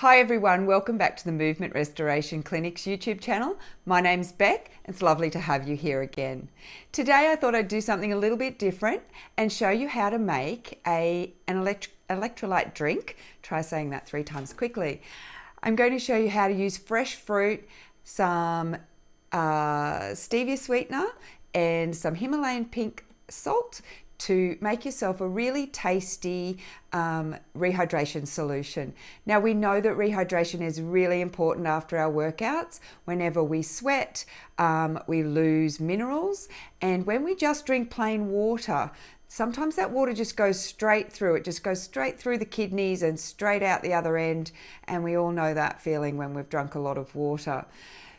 Hi everyone, welcome back to the Movement Restoration Clinic's YouTube channel. My name's Beck. It's lovely to have you here again. Today I thought I'd do something a little bit different and show you how to make an electrolyte drink. Try saying that 3 times quickly. I'm going to show you how to use fresh fruit, some stevia sweetener and some Himalayan pink salt to make yourself a really tasty rehydration solution. Now we know that rehydration is really important after our workouts. Whenever we sweat, we lose minerals, and when we just drink plain water, sometimes that water just goes straight through. It just goes straight through the kidneys and straight out the other end, and we all know that feeling when we've drunk a lot of water.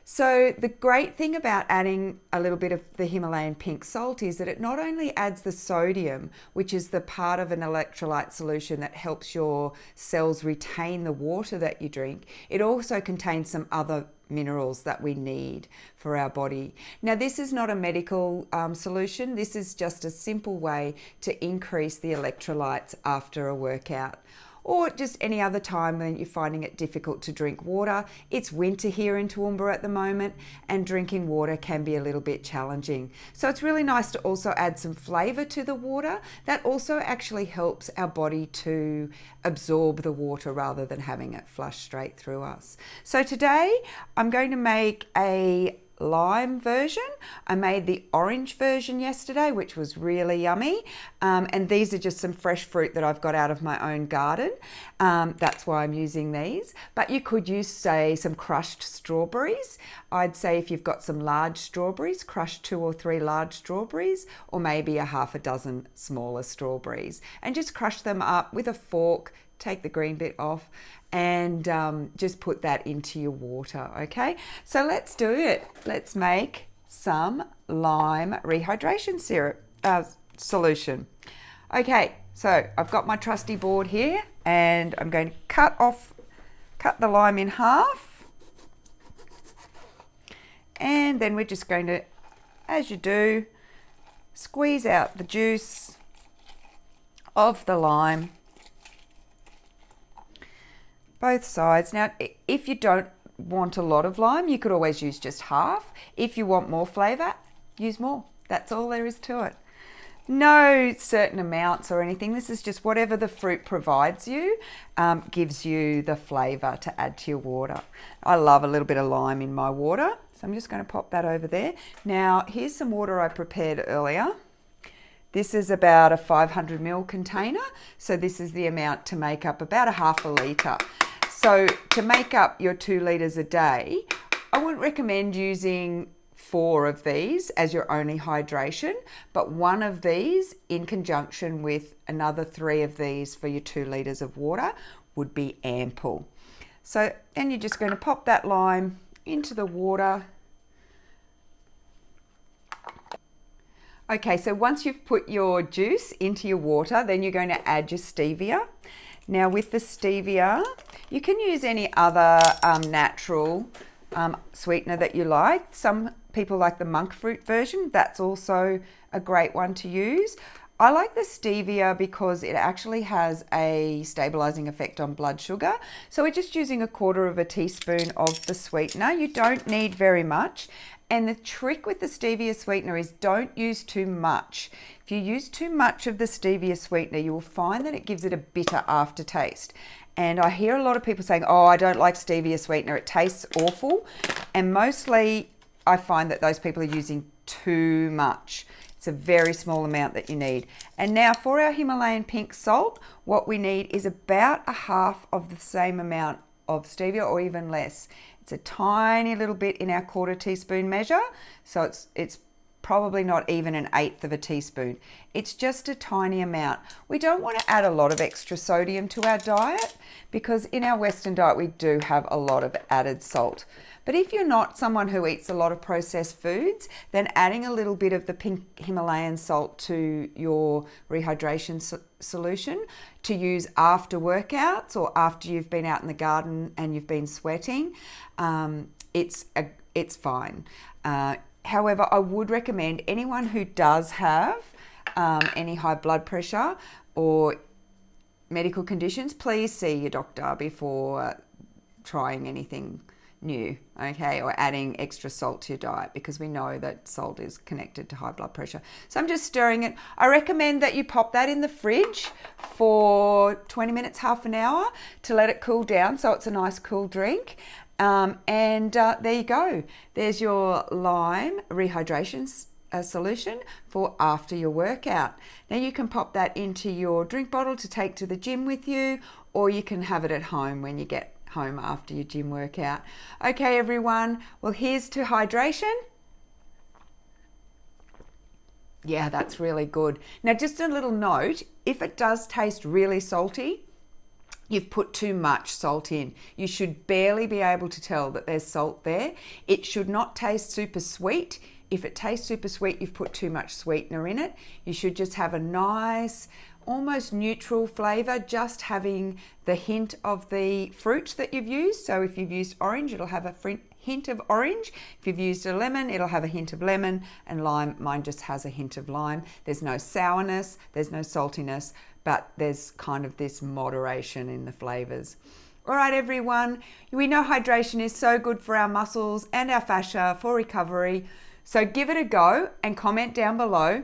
So the great thing about adding a little bit of the Himalayan pink salt is that it not only adds the sodium, which is the part of an electrolyte solution that helps your cells retain the water that you drink, it also contains some other minerals that we need for our body. Now this is not a medical solution. This is just a simple way to increase the electrolytes after a workout, or just any other time when you're finding it difficult to drink water. It's winter here in Toowoomba at the moment, and drinking water can be a little bit challenging. So it's really nice to also add some flavour to the water. That also actually helps our body to absorb the water rather than having it flush straight through us. So today I'm going to make a lime version. I made the orange version yesterday, which was really yummy, and these are just some fresh fruit that I've got out of my own garden. That's why I'm using these, but you could use, say, some crushed strawberries. I'd say if you've got some large strawberries, crush 2 or 3 large strawberries, or maybe a half a dozen smaller strawberries, and just crush them up with a fork. Take the green bit off and just put that into your water. Okay, so let's do it. Let's make some lime rehydration syrup solution. Okay, so I've got my trusty board here, and I'm going to cut the lime in half, and then we're just going to, as you do, squeeze out the juice of the lime, both sides. Now, if you don't want a lot of lime, you could always use just half. If you want more flavour, use more. That's all there is to it. No certain amounts or anything. This is just whatever the fruit provides you, gives you the flavour to add to your water. I love a little bit of lime in my water, so I'm just going to pop that over there. Now, here's some water I prepared earlier. This is about a 500 ml container, so this is the amount to make up about a half a litre. So to make up your 2 litres a day, I wouldn't recommend using 4 of these as your only hydration, but 1 of these in conjunction with another 3 of these for your 2 litres of water would be ample. So then you're just going to pop that lime into the water. Okay, so once you've put your juice into your water, then you're going to add your stevia. Now with the stevia, you can use any other natural sweetener that you like. Some people like the monk fruit version. That's also a great one to use. I like the stevia because it actually has a stabilizing effect on blood sugar. So we're just using 1/4 teaspoon of the sweetener. You don't need very much. And the trick with the stevia sweetener is don't use too much. If you use too much of the stevia sweetener, you will find that it gives it a bitter aftertaste. And I hear a lot of people saying, oh, I don't like stevia sweetener, it tastes awful. And mostly I find that those people are using too much. It's a very small amount that you need. And now for our Himalayan pink salt, what we need is about a half of the same amount of stevia, or even less. It's a tiny little bit in our 1/4 teaspoon measure, so it's probably not even 1/8 teaspoon. It's just a tiny amount. We don't want to add a lot of extra sodium to our diet, because in our Western diet we do have a lot of added salt. But if you're not someone who eats a lot of processed foods, then adding a little bit of the pink Himalayan salt to your rehydration solution to use after workouts or after you've been out in the garden and you've been sweating, it's fine. However, I would recommend anyone who does have any high blood pressure or medical conditions, please see your doctor before trying anything new, okay, or adding extra salt to your diet, because we know that salt is connected to high blood pressure. So I'm just stirring it. I recommend that you pop that in the fridge for 20 minutes, half an hour, to let it cool down so it's a nice cool drink. There you go. There's your lime rehydration solution for after your workout. Now you can pop that into your drink bottle to take to the gym with you, or you can have it at home when you get home after your gym workout. Okay, everyone. Well, here's to hydration. Yeah, that's really good. Now, just a little note, if it does taste really salty, you've put too much salt in. You should barely be able to tell that there's salt there. It should not taste super sweet. If it tastes super sweet, you've put too much sweetener in it. You should just have a nice, almost neutral flavor, just having the hint of the fruit that you've used. So if you've used orange, it'll have a hint of orange. If you've used a lemon, it'll have a hint of lemon, and lime, mine just has a hint of lime. There's no sourness, there's no saltiness, but there's kind of this moderation in the flavors. All right, everyone, we know hydration is so good for our muscles and our fascia for recovery. So give it a go and comment down below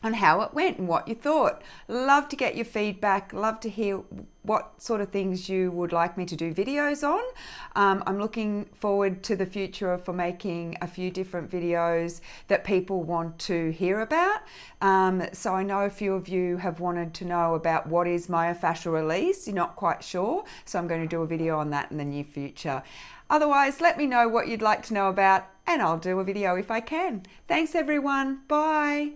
on how it went and what you thought. Love to get your feedback, love to hear what sort of things you would like me to do videos on. I'm looking forward to the future for making a few different videos that people want to hear about. So I know a few of you have wanted to know about what is myofascial release. You're not quite sure, so I'm going to do a video on that in the near future. Otherwise, let me know what you'd like to know about, and I'll do a video if I can. Thanks, everyone. Bye.